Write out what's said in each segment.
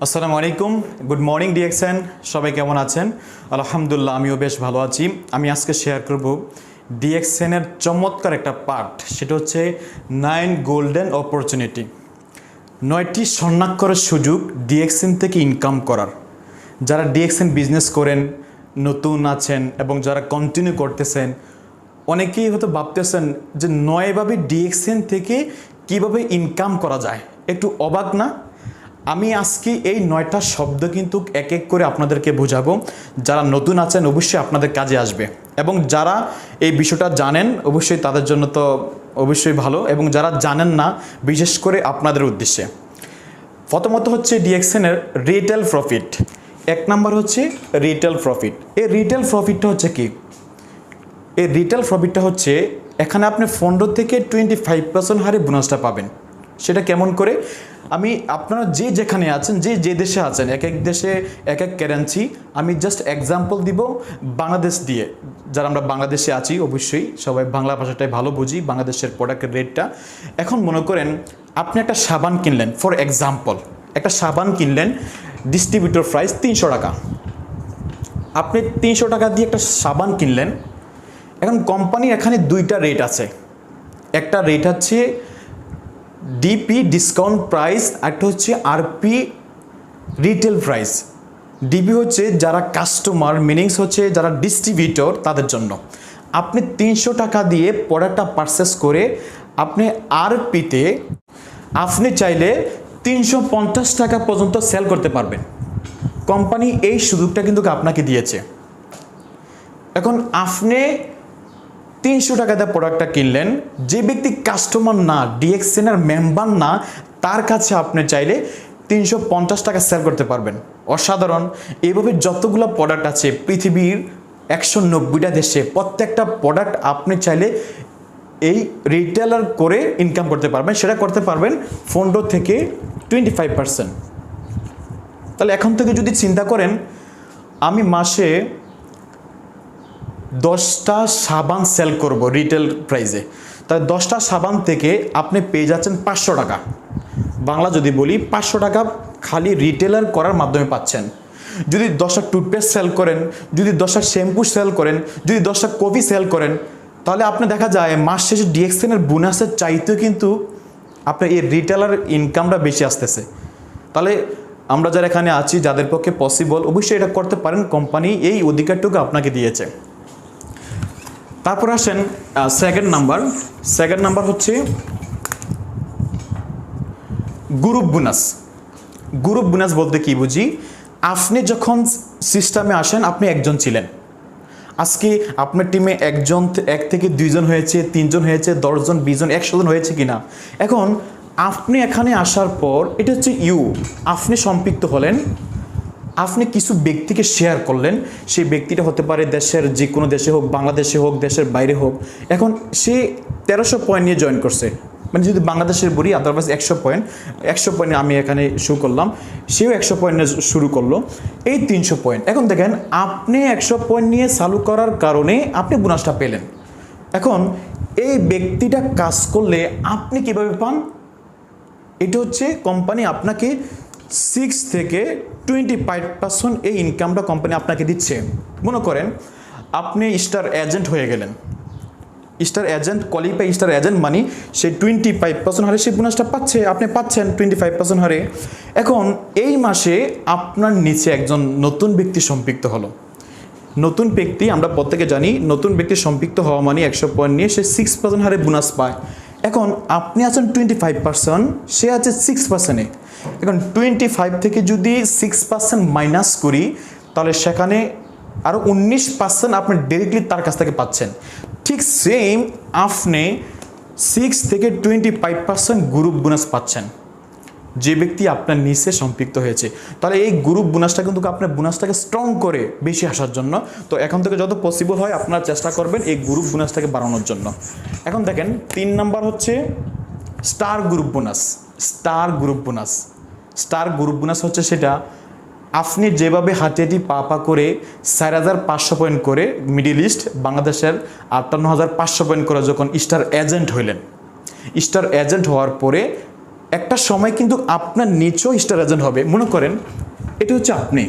আসসালামু আলাইকুম, good morning DXN. সবাই কেমন আছেন? আলহামদুলিল্লাহ, আমিও বেশ ভালো আছি। আমি আজকে শেয়ার করব ডিএক্সএনের চমৎকার একটা পার্ট, সেটা হচ্ছে 9 গোল্ডেন অপরচুনিটি, 9টি স্বর্ণাক্ষরের সুযোগ ডিএক্সএন থেকে ইনকাম করার। যারা ডিএক্সএন বিজনেস করেন, নতুন আছেন এবং যারা কন্টিনিউ করতেছেন, অনেকেই হয়তো ভাবতেছেন যে নয়ভাবে ডিএক্সএন থেকে কিভাবে ইনকাম করা যায়। একটু অবাক না? আমি আজকে এই 9টা শব্দ কিন্তু এক এক করে আপনাদেরকে বোঝাবো। যারা নতুন আছেন অবশ্যই আপনাদের কাজে আসবে, এবং যারা এই বিষয়টা জানেন অবশ্যই তাদের জন্য তো অবশ্যই ভালো, এবং যারা জানেন না বিশেষ করে আপনাদের উদ্দেশ্যে। প্রথমত হচ্ছে ডিএক্সএনের রিটেল প্রফিট। 1 নাম্বার হচ্ছে রিটেল প্রফিট। এই রিটেল প্রফিটটা হচ্ছে কি? এই রিটেল প্রফিটটা হচ্ছে এখানে আপনি 15 থেকে 25% হারে বোনাসটা পাবেন। সেটা কেমন করে? আমি আপনারা যেখানে আছেন, যে দেশে আছেন, এক এক দেশে এক এক কারেন্সি। আমি জাস্ট এক্সাম্পল দিব বাংলাদেশ দিয়ে। যারা আমরা বাংলাদেশে আছি অবশ্যই সবাই বাংলা ভাষাটাই ভালো বুঝি, বাংলাদেশের প্রোডাক্টের রেটটা। এখন মনে করেন আপনি একটা সাবান কিনলেন, ফর এক্সাম্পল একটা সাবান কিনলেন, ডিস্ট্রিবিউটর প্রাইস 300 টাকা। আপনি 300 টাকা দিয়ে একটা সাবান কিনলেন। এখন কোম্পানির এখানে 2টা রেট আছে। একটা রেট হচ্ছে ডিপি ডিসকাউন্ট প্রাইস, একটা হচ্ছে আরপি রিটেল প্রাইস। ডিপি হচ্ছে যারা কাস্টমার, মিনিংস হচ্ছে যারা ডিস্ট্রিবিউটর, তাদের জন্য। আপনি 300 টাকা দিয়ে প্রোডাক্টটা পারচেস করে আপনি আরপিতে আপনি চাইলে 350 টাকা পর্যন্ত সেল করতে পারবেন। কোম্পানি এই সুযোগটা কিন্তু আপনাকে দিয়েছে। এখন আপনি 300 টাকা দিয়ে প্রোডাক্টটা কিনলেন, যে ব্যক্তি কাস্টমার না, ডিএক্সএনের মেম্বার না, তার কাছে আপনি চাইলে 350 টাকা সেল করতে পারবেন। অসাধারণ। এইভাবে যতগুলো প্রোডাক্ট আছে পৃথিবীর 190টা দেশে, প্রত্যেকটা প্রোডাক্ট আপনি চাইলে এই রিটেলার করে ইনকাম করতে পারবেন। সেটা করতে পারবেন 15 থেকে 25%। তাহলে এখন থেকে যদি চিন্তা করেন আমি মাসে 10টা সাবান সেল করব রিটেল প্রাইসে, তাহলে 10টা সাবান থেকে আপনি পেয়ে যাচ্ছেন 500 টাকা। বাংলা যদি বলি 500 টাকা খালি রিটেলার করার মাধ্যমে পাচ্ছেন। যদি 10টা টুথপেস্ট সেল করেন, যদি 10টা শ্যাম্পু সেল করেন, যদি 10টা কফি সেল করেন, তাহলে আপনি দেখা যায় মাস শেষে ডিএক্সএনের বোনাসের চাইতেও কিন্তু আপনার এই রিটেলার ইনকামটা বেশি আসতেছে। তাহলে আমরা যারা এখানে আছি, যাদের পক্ষে পসিবল, অবশ্যই এটা করতে পারেন। কোম্পানি এই অধিকারটুকু আপনাকে দিয়েছে। তারপর আসেন সেকেন্ড নাম্বার হচ্ছে গ্রুপ বোনাস। গ্রুপ বোনাস বলতে কি বুঝি? আপনি যখন সিস্টেমে আসেন, আপনি একজন ছিলেন, আজকে আপনার টিমে এক থেকে 2জন হয়েছে, 3জন হয়েছে, 10 জন, 20 জন, 100 জন হয়েছে কিনা। এখন আপনি এখানে আসার পর এটা হচ্ছে আপনি সম্পৃক্ত হলেন, আপনি কিছু ব্যক্তিকে শেয়ার করলেন। সেই ব্যক্তিটা হতে পারে দেশের যে কোনো দেশে হোক, বাংলাদেশে হোক, দেশের বাইরে হোক। এখন সে 1300 পয়েন্ট নিয়ে জয়েন করছে, মানে যদি বাংলাদেশের বলি, আদারওয়াইজ 100 পয়েন্ট আমি এখানে শুরু করলাম, সেও 100 পয়েন্ট শুরু করলো, এই 300 পয়েন্ট। এখন দেখেন আপনি 100 পয়েন্ট নিয়ে চালু করার কারণে আপনি বোনাসটা পেলেন। এখন এই ব্যক্তিটা কাজ করলে আপনি কিভাবে পান? এটা হচ্ছে কোম্পানি আপনাকে 6 থেকে 25% এই ইনকামটা কোম্পানি আপনাকে দিচ্ছে। মনে করেন আপনি স্টার এজেন্ট হয়ে গেলেন, star agent qualify, star agent মানে সে 25% হারে সেই বোনাসটা পাচ্ছে, আপনি পাচ্ছেন 25% হারে। এখন এই মাসে আপনার নিচে একজন নতুন ব্যক্তি সম্পৃক্ত হলো। নতুন ব্যক্তি, আমরা প্রত্যেকে জানি, নতুন ব্যক্তি সম্পৃক্ত হওয়া মানে 100 পয়েন্ট নিয়ে সে 6% হারে বোনাস পায়। এখন আপনি আছেন 25%, সে আছে 6%-এ। এখন 25 থেকে যদি 6% মাইনাস করি, তাহলে সেখানে আরও 19% আপনি ডিরেক্টলি তার কাছ থেকে পাচ্ছেন। ঠিক সেম আপনি 6 থেকে 25% গ্রুপ বোনাস পাচ্ছেন, যে ব্যক্তি আপনার নিচে সম্পৃক্ত হয়েছে। তাহলে এই গ্রুপ বোনাসটা কিন্তু আপনার বোনাসটাকে স্ট্রং করে বেশি আসার জন্য। তো এখন থেকে যত পসিবল হয় আপনারা চেষ্টা করবেন এই গ্রুপ বোনাসটাকে বাড়ানোর জন্য। এখন দেখেন 3 নাম্বার হচ্ছে star group bonus. Star group bonus হচ্ছে সেটা আপনি যেভাবে হাঁটিয়ে পা করে 4500 পয়েন্ট করে মিডিল ইস্ট, বাংলাদেশের 58500 পয়েন্ট করে যখন স্টার এজেন্ট হইলেন, স্টার এজেন্ট হওয়ার পরে একটা সময় কিন্তু আপনার নিচেও স্টার এজেন্ট হবে। মনে করেন এটা হচ্ছে আপনি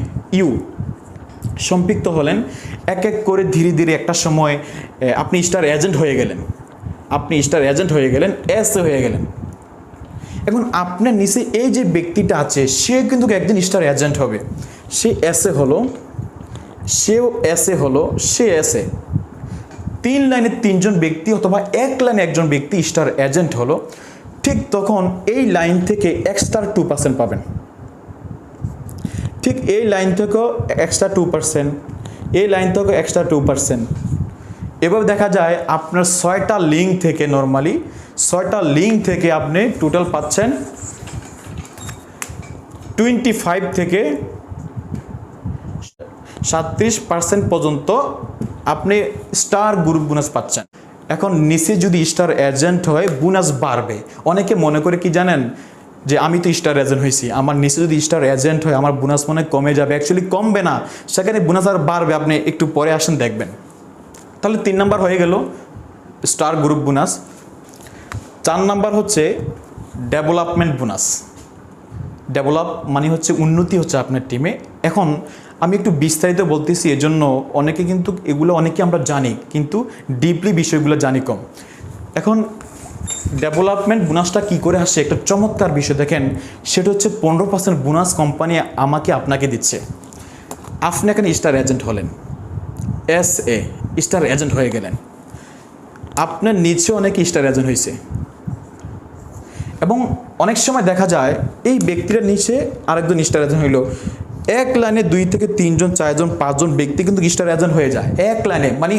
সম্পৃক্ত হলেন, এক এক করে ধীরে ধীরে একটা সময় আপনি স্টার এজেন্ট হয়ে গেলেন, এস হয়ে গেলেন। এখন আপনার নিচে এই যে ব্যক্তিটা আছে সে কিন্তু একদিন স্টার এজেন্ট হবে। সে এসে হলো, সেও এসে হলো, সে এসে, 3 লাইনে 3জন ব্যক্তি অথবা 1 লাইনে একজন ব্যক্তি স্টার এজেন্ট হলো। ঠিক তখন এই লাইন থেকে এক্সট্রা 2% পাবেন। ঠিক এই লাইন থেকেও এক্সট্রা 2%, এই লাইন থেকেও এক্সট্রা 2%। এভাবে দেখা যায় আপনার 6টা লিঙ্ক থেকে, নর্মালি 6টা লিঙ্ক থেকে আপনি টোটাল পাচ্ছেন 25 থেকে 37% পর্যন্ত আপনি স্টার গ্রুপ বোনাস পাচ্ছেন। এখন নিচে যদি স্টার এজেন্ট হয় বোনাস বাড়বে। অনেকে মনে করে কি জানেন, যে আমি তো স্টার এজেন্ট হয়েছি, আমার নিচে যদি স্টার এজেন্ট হয় আমার বোনাস মনে কমে যাবে। অ্যাকচুয়ালি কমবে না, সেখানে বোনাস আর বাড়বে। আপনি একটু পরে আসেন দেখবেন। তাহলে 3 নাম্বার হয়ে গেল স্টার গ্রুপ বোনাস। 4 নাম্বার হচ্ছে ডেভেলপমেন্ট বোনাস। ডেভেলপ মানে হচ্ছে উন্নতি হচ্ছে আপনার টিমে। এখন আমি একটু বিস্তারিত বলতেছি, এজন্য অনেকে কিন্তু এগুলো অনেকে আমরা জানি কিন্তু ডিপলি বিষয়গুলো জানি কম। এখন ডেভেলপমেন্ট বোনাসটা কী করে আসে, একটা চমৎকার বিষয় দেখেন, সেটা হচ্ছে 15% বোনাস কোম্পানি আপনাকে দিচ্ছে। আপনি এখানে স্টার এজেন্ট হলেন, স্টার এজেন্ট হয়ে গেলেন, আপনার নিচে অনেকে স্টার এজেন্ট হয়েছে, এবং অনেক সময় দেখা যায় এই ব্যক্তির নিচে আরেকজন স্টার এজেন্ট হইল। 1 লাইনে 2 থেকে 3জন 4জন 5জন ব্যক্তি কিন্তু স্টার এজেন্ট হয়ে যায় 1 লাইনে। মানে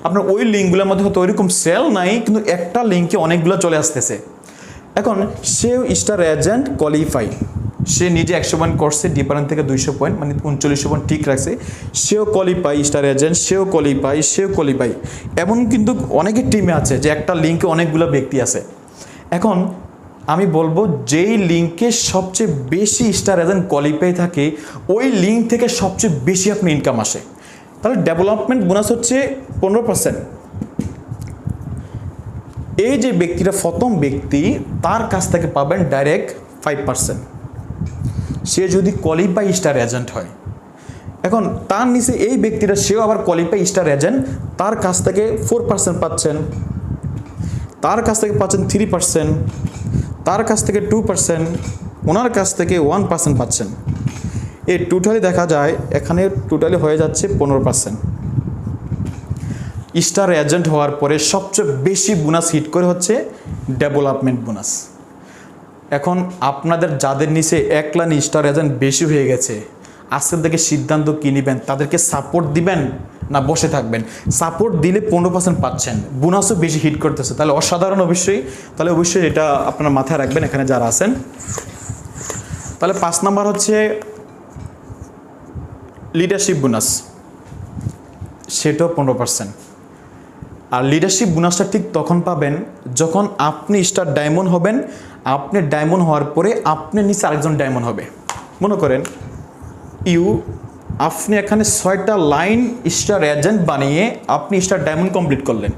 আপনার ওই লিঙ্কগুলোর মধ্যে হয়তো ওইরকম সেল নাই, কিন্তু একটা লিঙ্কে অনেকগুলো চলে আসতেছে। এখন সেও স্টার এজেন্ট কোয়ালিফাই, সে নিজে 100 পয়েন্ট করছে, ডিপারেন্ট থেকে 200 পয়েন্ট মানে 3900 পয়েন্ট ঠিক রাখছে, সেও কোয়ালিফাই, স্টার এজেন্ট সেও কোয়ালিফাই। এমন কিন্তু অনেকের টিমে আছে যে একটা লিঙ্কে অনেকগুলো ব্যক্তি আছে। এখন আমি বলবো যেই লিঙ্কে সবচেয়ে বেশি স্টার এজেন্ট কোয়ালিফাই থাকে ওই লিঙ্ক থেকে সবচেয়ে বেশি আপনার ইনকাম আসে। তাহলে ডেভেলপমেন্ট বোনাস হচ্ছে 15%। এই যে ব্যক্তিটা প্রথম ব্যক্তি, তার কাছ থেকে পাবেন ডাইরেক্ট 5%, সে যদি কোয়ালিফাই স্টার এজেন্ট হয়। এখন তার নিচে এই ব্যক্তিটা, সেও আবার কোয়ালিফাই স্টার এজেন্ট, তার কাছ থেকে 4% পাচ্ছেন, তার কাছ থেকে পাচ্ছেন 3%, তার কাছ থেকে 2%, ওনার কাছ থেকে 1% পাচ্ছেন। এই টোটালি দেখা যায় এখানে টোটালি হয়ে যাচ্ছে 15%। স্টার এজেন্ট হওয়ার পরে সবচেয়ে বেশি বোনাস হিট করে হচ্ছে ডেভেলপমেন্ট বোনাস। এখন আপনাদের যাদের নিচে 1 লাইন স্টার এজেন্ট বেশি হয়ে গেছে, আজকের থেকে সিদ্ধান্ত কী নেবেন, তাদেরকে সাপোর্ট দিবেন না বসে থাকবেন? সাপোর্ট দিলে 15% পাচ্ছেন, বোনাসও বেশি হিট করতেছে, তাহলে অসাধারণ। তাহলে অবশ্যই এটা আপনারা মাথায় রাখবেন এখানে যারা আছেন। তাহলে 5 নাম্বার হচ্ছে লিডারশিপ বোনাস, সেটাও 15%। আর লিডারশিপ বোনাসটা ঠিক তখন পাবেন যখন আপনি স্টার ডায়মন্ড হবেন। আপনি ডায়মন্ড হওয়ার পরে আপনার নিচে আরেকজন ডায়মন্ড হবে। মনে করেন আপনি এখানে 6টা লাইন স্টার এজেন্ট বানিয়ে আপনি স্টার ডায়মন্ড কমপ্লিট করলেন।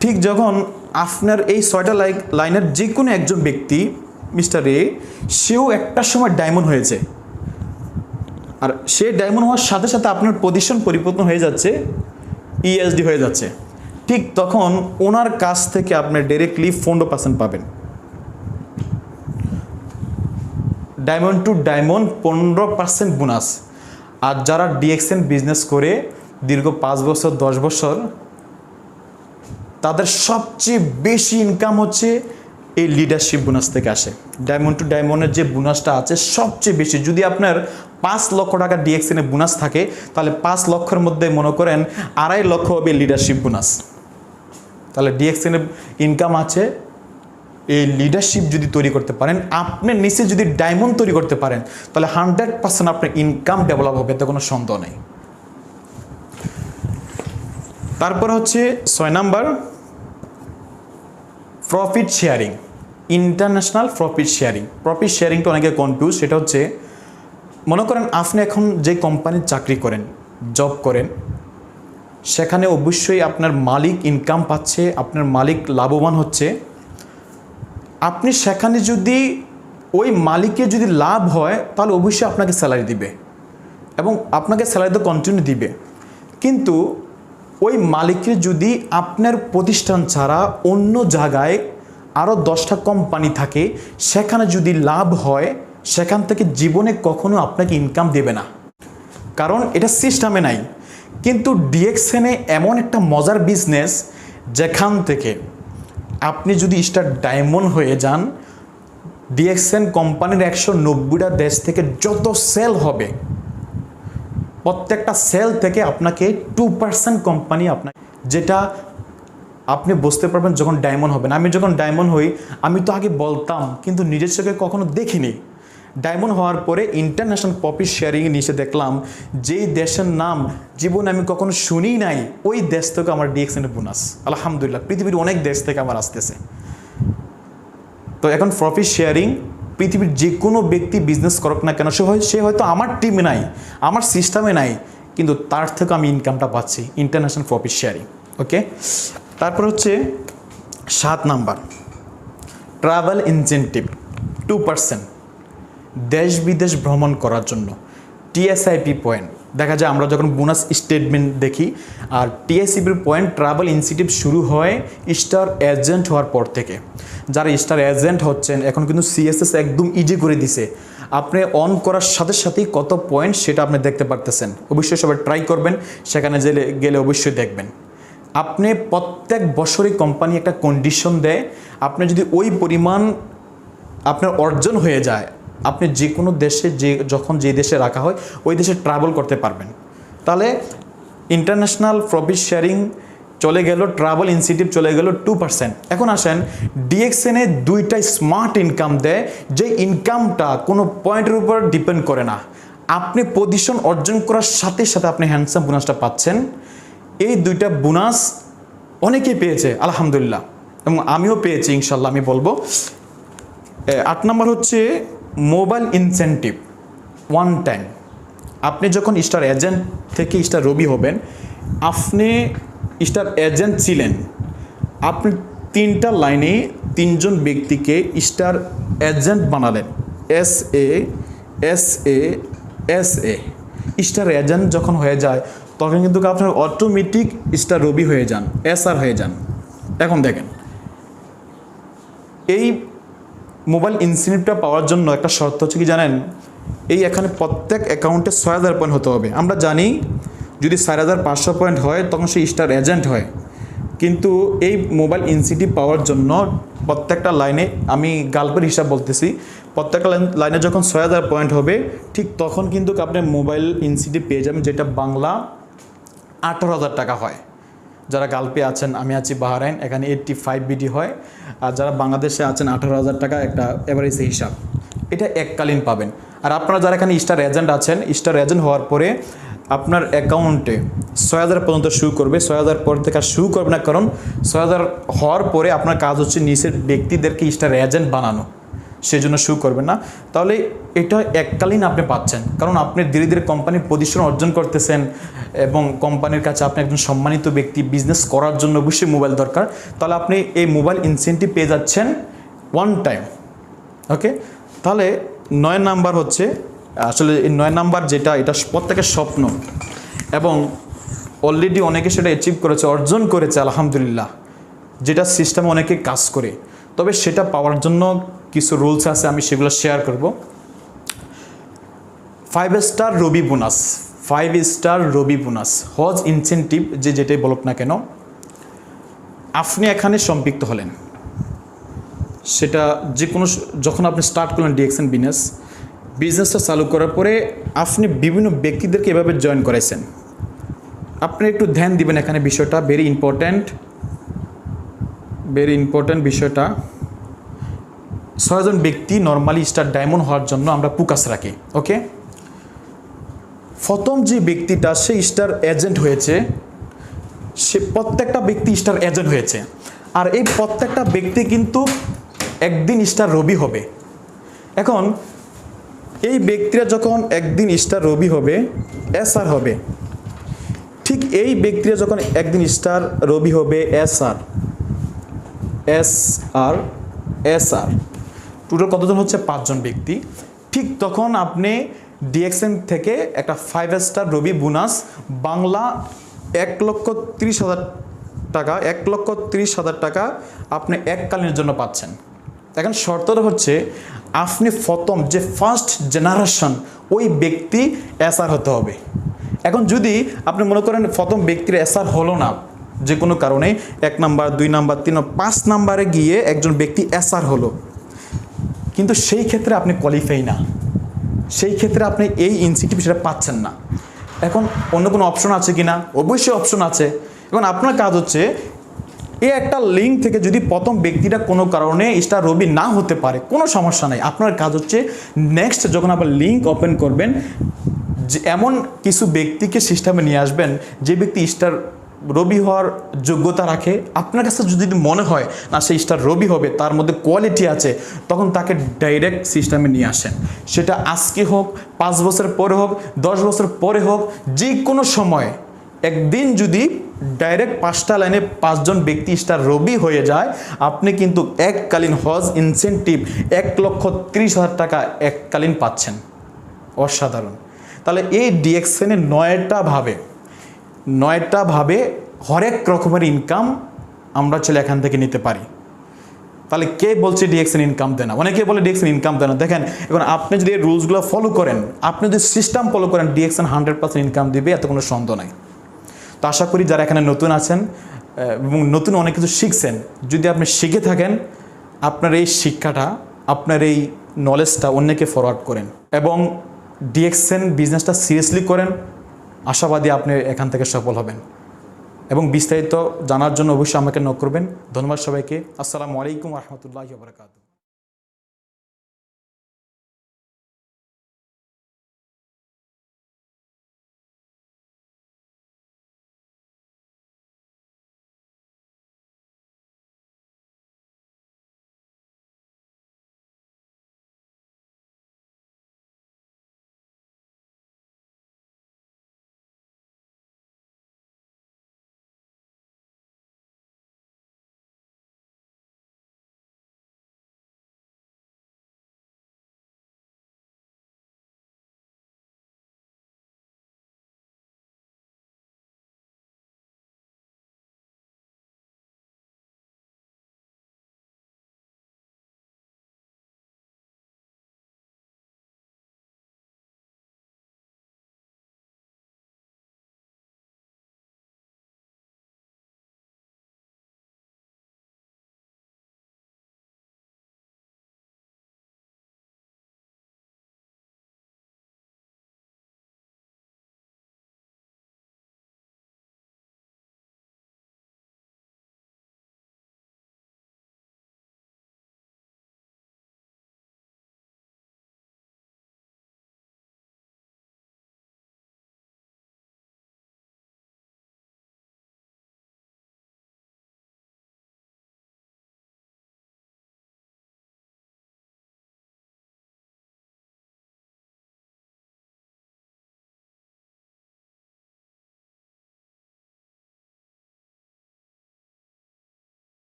ঠিক যখন আপনার এই 6টা লাইনের যে কোনো একজন ব্যক্তি মিস্টার এ, সেও একটা সময় ডায়মন্ড হয়েছে, আর সে ডায়মন্ড হওয়ার সাথে সাথে আপনার পজিশন পরিবর্তন হয়ে যাচ্ছে, ইএসডি হয়ে যাচ্ছে। ঠিক তখন ওনার কাছ থেকে আপনি ডাইরেক্টলি 15% পাবেন। Diamond to diamond 15% bonus. আর যারা ডিএক্সএন বিজনেস করে দীর্ঘ 5 বছর 10 বছর, তাদের সবচেয়ে বেশি ইনকাম হচ্ছে এই লিডারশিপ বোনাস থেকে আসে। ডায়মন্ড টু ডায়মন্ডের যে বোনাসটা আছে সবচেয়ে বেশি। যদি আপনার 5 লক্ষ টাকা ডিএক্সএন এর বোনাস থাকে, তাহলে 5 লক্ষের মধ্যে মনে করেন 2.5 লক্ষ হবে লিডারশিপ বোনাস। তাহলে ডিএক্সএন এর ইনকাম আছে। এই লিডারশিপ যদি তৈরি করতে পারেন, আপনার নিচে যদি ডায়মন্ড তৈরি করতে পারেন, তাহলে 100% আপনার ইনকাম ডেভেলপ হবে, এতে কোনো সন্দেহ নেই। তারপর হচ্ছে 6 number profit sharing, international profit sharing. Profit শেয়ারিংটা অনেকে কনফিউজ। সেটা হচ্ছে মনে করেন আপনি এখন যে কোম্পানির চাকরি করেন, জব করেন, সেখানে অবশ্যই আপনার মালিক ইনকাম পাচ্ছে, আপনার মালিক লাভবান হচ্ছে। আপনি সেখানে যদি ওই মালিকের যদি লাভ হয় তাহলে অবশ্যই আপনাকে স্যালারি দিবে এবং আপনাকে স্যালারি তো কন্টিনিউ দিবে। কিন্তু ওই মালিকের যদি আপনার প্রতিষ্ঠান ছাড়া অন্য জায়গায় আরও 10টা কোম্পানি থাকে, সেখানে যদি লাভ হয় সেখান থেকে জীবনে কখনো আপনাকে ইনকাম দেবে না, কারণ এটা সিস্টেমে নাই। কিন্তু ডিএক্সএনে এমন একটা মজার বিজনেস যেখান থেকে আপনি যদি স্টার ডায়মন্ড হয়ে যান, ডিএক্সএন কোম্পানির 190টা দেশ থেকে যত সেল হবে প্রত্যেকটা সেল থেকে আপনাকে 2% কোম্পানি আপনাকে, যেটা আপনি বুঝতে পারবেন যখন ডায়মন্ড হবেন। আমি যখন ডায়মন্ড হই আমি তো আগে বলতাম কিন্তু নিজের চোখে কখনো দেখিনি। ডায়মন্ড হওয়ার পরে ইন্টারন্যাশনাল প্রফিট শেয়ারিংয়ে নিচে দেখলাম যেই দেশের নাম জীবনে আমি কখনো শুনি নাই, ওই দেশ থেকে আমার ডিএক্সএনের বোনাস আলহামদুলিল্লাহ পৃথিবীর অনেক দেশ থেকে আমার আসতেছে। তো এখন প্রফিট শেয়ারিং পৃথিবীর যে কোনো ব্যক্তি বিজনেস করুক না কেন, সে হয়তো আমার টিমে নাই, আমার সিস্টেমে নাই, কিন্তু তার থেকে আমি ইনকামটা পাচ্ছি ইন্টারন্যাশনাল প্রফিট শেয়ারিং। ওকে, তারপর হচ্ছে 7 নাম্বার ট্রাভেল ইনসেন্টিভ 2%, দেশ বিদেশ ভ্রমণ করার জন্য টিএসআইপি পয়েন্ট। দেখা যায় আমরা যখন বোনাস স্টেটমেন্ট দেখি, আর টিএসআইপির পয়েন্ট ট্রাভেল ইনসেন্টিভ শুরু হয় স্টার এজেন্ট হওয়ার পর থেকে। যারা স্টার এজেন্ট হচ্ছেন এখন কিন্তু সিএসএস একদম ইজি করে দিছে, আপনি অন করার সাথে সাথেই কত পয়েন্ট সেটা আপনি দেখতে পারতেছেন। অবশ্যই সবাই ট্রাই করবেন, সেখানে গেলে অবশ্যই দেখবেন। আপনি প্রত্যেক বছরই কোম্পানি একটা কন্ডিশন দেয়, আপনি যদি ওই পরিমাণ আপনার অর্জন হয়ে যায় আপনি যে কোনো দেশে যখন যে দেশে রাখা হয় ওই দেশে ট্রাভেল করতে পারবেন। তাহলে ইন্টারন্যাশনাল প্রফিট শেয়ারিং চলে গেল, ট্রাভেল ইনসেন্টিভ চলে গেল 2%। এখন আসেন ডিএক্সএনে 2টা স্মার্ট ইনকাম দেয়, যে ইনকামটা কোনো পয়েন্টের উপর ডিপেন্ড করে না, আপনি পজিশন অর্জন করার সাথে সাথে আপনি হ্যান্ডসাম বোনাসটা পাচ্ছেন। এই 2টা বোনাস অনেকেই পেয়েছে আলহামদুলিল্লাহ, এবং আমিও পেয়েছি ইনশাল্লাহ আমি বলবো। 8 নাম্বার হচ্ছে মোবাইল ইনসেন্টিভ 1 টাইম। আপনি যখন স্টার এজেন্ট থেকে স্টার রবি হবেন, আপনি স্টার এজেন্ট ছিলেন, আপনি 3টা লাইনে 3জন ব্যক্তিকে স্টার এজেন্ট বানালেন, SA স্টার এজেন্ট যখন হয়ে যায় তখন কিন্তু আপনার অটোমেটিক স্টার রবি হয়ে যান, SR হয়ে যান। এখন দেখেন এই মোবাইল ইনসেন্টিভটা পাওয়ার জন্য একটা শর্ত হচ্ছে কি জানেন, এই এখানে প্রত্যেক অ্যাকাউন্টে 6000 পয়েন্ট হতে হবে। আমরা জানি যদি 4500 পয়েন্ট হয় তখন সে স্টার এজেন্ট হয়, কিন্তু এই মোবাইল ইনসেন্টিভ পাওয়ার জন্য প্রত্যেকটা লাইনে, আমি গাল্পের হিসাব বলতেছি, প্রত্যেকটা লাইনে যখন 6000 পয়েন্ট হবে ঠিক তখন কিন্তু আপনি মোবাইল ইনসেন্টিভ পেয়ে যাবেন, যেটা বাংলা 18000 টাকা হয়। যারা গাল্পে আছেন, আমি আছি বাহরাইন, এখানে 85 বিডি হয়, আর যারা বাংলাদেশে আছেন 18000 টাকা একটা এভারেজ হিসাব, এটা এককালীন পাবেন। আর আপনারা যারা এখানে স্টার এজেন্ট আছেন, স্টার এজেন্ট হওয়ার পরে আপনার অ্যাকাউন্টে 6000 পর্যন্ত শু করবে, 6000 পর থেকে আর শু করবে না, কারণ 6000 হওয়ার পরে আপনার কাজ হচ্ছে নিচের ব্যক্তিদেরকে স্টার এজেন্ট বানানো, সেই জন্য শু করবে না। তাহলে এটা এককালীন আপনি পাচ্ছেন, কারণ আপনি ধীরে ধীরে কোম্পানির পজিশন অর্জন করতেছেন এবং কোম্পানির কাছে আপনি একজন সম্মানিত ব্যক্তি, বিজনেস করার জন্য অবশ্যই মোবাইল দরকার, তাহলে আপনি এই মোবাইল ইনসেন্টিভ পেয়ে যাচ্ছেন 1 টাইম। ওকে, তাহলে 9 নাম্বার হচ্ছে, আসলে এই 9 নাম্বার যেটা, এটা প্রত্যেকের স্বপ্ন এবং অলরেডি অনেকে সেটা অ্যাচিভ করেছে, অর্জন করেছে আলহামদুলিল্লাহ, যেটা সিস্টেমে অনেকে কাজ করে। তবে সেটা পাওয়ার জন্য কিছু রুলস আছে, আমি সেগুলো শেয়ার করব। 5 স্টার রবি বোনাস, 5 স্টার রবি বোনাস, হজ ইনসেন্টিভ, যেটাই বলুক না কেন, আপনি এখানে সম্পৃক্ত হলেন, সেটা যে কোনো, যখন আপনি স্টার্ট করলেন ডিএক্সএন বিজনেসটা চালু করার পরে আপনি বিভিন্ন ব্যক্তিদেরকে এভাবে জয়েন করাইছেন। আপনি একটু ধ্যান দিবেন এখানে, বিষয়টা ভেরি ইম্পর্ট্যান্ট বিষয়টা। 6 জন ব্যক্তি নর্মালি স্টার ডায়মন্ড হওয়ার জন্য আমরা ফোকাস রাখি। ওকে, প্রথম যে ব্যক্তিটা সে স্টার এজেন্ট হয়েছে, সে প্রত্যেকটা ব্যক্তি স্টার এজেন্ট হয়েছে, আর এই প্রত্যেকটা ব্যক্তি কিন্তু একদিন স্টার রবি হবে। এখন এই ব্যক্তিরা যখন একদিন স্টার রবি হবে, SR হবে, ঠিক এই ব্যক্তিরা যখন একদিন স্টার রবি হবে, SR SR, টোটাল কতজন হচ্ছে 5 জন ব্যক্তি। ঠিক তখন আপনি ডিএক্সএন থেকে একটা 5 স্টার রবি বোনাস বাংলা 1,30,000 টাকা, 1,30,000 টাকা আপনি এককালীনের জন্য পাচ্ছেন। এখন শর্তটা হচ্ছে আপনি প্রথম যে ফার্স্ট জেনারেশন ওই ব্যক্তি SR হতে হবে। এখন যদি আপনি মনে করেন প্রথম ব্যক্তির SR হলো না যে কোনো কারণে, 1 নাম্বার 2 নাম্বার 3 5 নাম্বারে গিয়ে একজন ব্যক্তি SR হলো, কিন্তু সেই ক্ষেত্রে আপনি কোয়ালিফাই না, সেই ক্ষেত্রে আপনি এই ইনসেন্টিভ সেটা পাচ্ছেন না। এখন অন্য কোনো অপশন আছে কি না? অবশ্যই অপশন আছে। এখন আপনার কাজ হচ্ছে এই একটা লিঙ্ক থেকে যদি প্রথম ব্যক্তিটা কোনো কারণে স্টার রবি না হতে পারে, কোনো সমস্যা নাই। আপনার কাজ হচ্ছে নেক্সট যখন আপনার লিঙ্ক ওপেন করবেন, যে এমন কিছু ব্যক্তিকে সিস্টেমে নিয়ে আসবেন যে ব্যক্তি স্টার রবি হওয়ার যোগ্যতা রাখে। আপনার কাছে যদি মনে হয় না সেই স্টার রবি হবে, তার মধ্যে কোয়ালিটি আছে, তখন তাকে ডাইরেক্ট সিস্টেমে নিয়ে আসেন। সেটা আজকে হোক, 5 বছর পরে হোক, 10 বছর পরে হোক, যে কোনো সময় একদিন যদি ডাইরেক্ট 5টা লাইনে 5 জন ব্যক্তি স্টার রবি হয়ে যায়, আপনি কিন্তু এককালীন হজ ইনসেন্টিভ 1,30,000 টাকা এককালীন পাচ্ছেন। অসাধারণ। তাহলে এই ডিএক্সএনের 9টা ভাবে হরেক রকমের ইনকাম আমরা চলে এখান থেকে নিতে পারি। তাহলে কে বলছে ডিএক্সএন ইনকাম দেয় না? অনেকে বলে ডিএক্সএন ইনকাম দেয় না। দেখেন, এখন আপনি যদি এই রুলসগুলো ফলো করেন, আপনি যদি সিস্টেম ফলো করেন, ডিএক্সএন 100% ইনকাম দিবে, এত কোনো সন্দেহ নাই। তো আশা করি যারা এখানে নতুন আছেন এবং নতুন অনেক কিছু শিখছেন, যদি আপনি শিখে থাকেন, আপনার এই শিক্ষাটা, আপনার এই নলেজটা অন্যকে ফরওয়ার্ড করেন এবং ডিএক্সএন বিজনেসটা সিরিয়াসলি করেন। আশাবাদী আপনি এখান থেকে সফল হবেন। এবং বিস্তারিত জানার জন্য অবশ্যই আমাকে নক করবেন। ধন্যবাদ সবাইকে। আসসালামু আলাইকুম ওয়া রাহমাতুল্লাহি ওয়া বারাকাতুহু।